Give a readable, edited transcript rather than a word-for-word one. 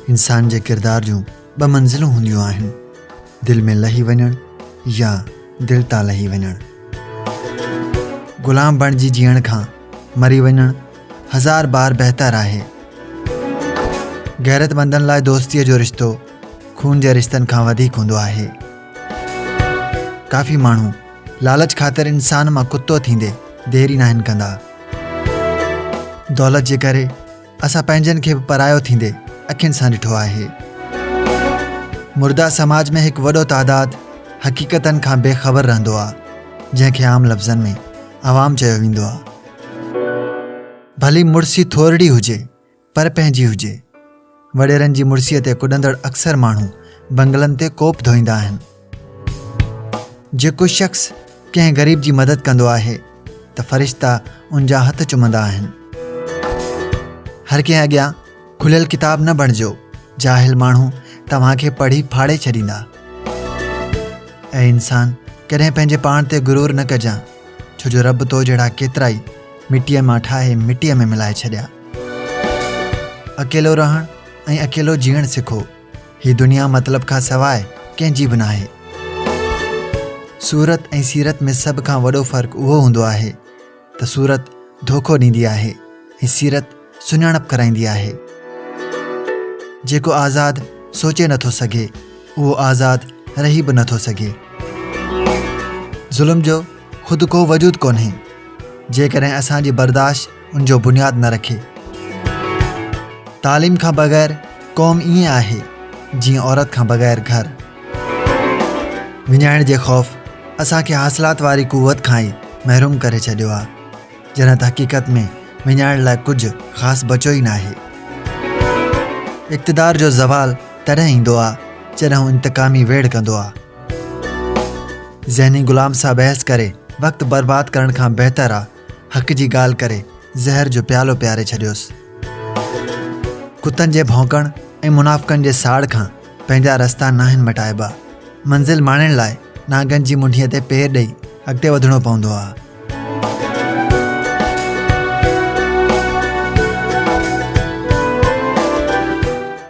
इंसान जे किरदार जूं ॿ मंज़िलूं हूंदियूं आहिनि, दिलि में लही वञणु या दिलि तां लही वञणु। ग़ुलाम बणिजी जीअण खां मरी वञणु 1000 बार बहितर आहे। गैरतमंदनि लाइ दोस्तीअ जो रिश्तो खून जे रिश्तनि खां वधीक हूंदो आहे। काफ़ी माण्हू लालच ख़ातिर इंसान मां कुतो थींदे देरी नाहिनि कंदा। दौलत जे करे असां पंहिंजनि खे बि परायो थींदे अखियुनि सां ॾिठो आहे। मुर्दा समाज में हिकु वॾो तादाद हक़ीक़तनि खां बेख़बर रहंदो आहे, जंहिंखे आम लफ़्ज़नि में आवाम चयो वेंदो आहे। भली मुड़सी थोरड़ी हुजे पर पंहिंजी हुजे। वॾेरनि जी मुड़सीअ ते कुॾंदड़ अक्सर माण्हू बंगलनि ते कोप धोईंदा आहिनि। जेको शख़्स कंहिं ग़रीब जी मदद कंदो आहे त फ़रिश्ता उनजा हथ चुमंदा आहिनि। हर कंहिं अॻियां खुलियल किताब न बणिजो, जाहिल माण्हू तव्हांखे पढ़ी फाड़े छॾींदा। ऐं इंसान कॾहिं पंहिंजे पाण ते गुरूर न कजां, छो जो रब तो जहिड़ा केतिरा ई मिटीअ मां ठाहे मिटीअ में मिलाए छॾिया। अकेलो रहणु ऐं अकेलो जीअणु सिखो। हीअ दुनिया मतिलब खां सवाइ कंहिंजी बि नाहे। सूरत ऐं सीरत में सभ खां वॾो फ़र्क़ु उहो हूंदो आहे त सूरत धोखो ॾींदी आहे ऐं सीरत सुञाणप कराईंदी आहे। जेको आज़ादु सोचे नथो सघे, उहो आज़ादु रही बि नथो सघे। ज़ुल्म जो ख़ुदि को वजूद कोन्हे, जेकॾहिं असांजी बर्दाश्त उनजो बुनियादु न रखे। तालीम खां बग़ैर क़ौम ईअं आहे जीअं औरत खां बग़ैर घर। विञाइण जे ख़ौफ़ असांखे हासिलात वारी क़ुवत खां ई महरूम करे छॾियो आहे, जॾहिं त हक़ीक़त में विञाइण लाइ कुझु ख़ासि बचो ई न आहे। इक़्तिदार जो ज़वाल तॾहिं ईंदो आहे जॾहिं हू इंतकामी वेड़ कंदो आहे। ज़हनी ग़ुलाम सां बहस करे वक़्तु बर्बाद करण खां बहितर आहे हक़ जी ॻाल्हि करे ज़हर जो प्यालो पियारे छॾियोसि। कुतनि जे भौंकण ऐं मुनाफ़िक़नि जे साड़ खां पंहिंजा रस्ता नाहिनि मटाइबा। मंज़िल माणण लाइ नांगनि जी मुंडीअ ते पेर ॾेई अॻिते वधिणो पवंदो आहे।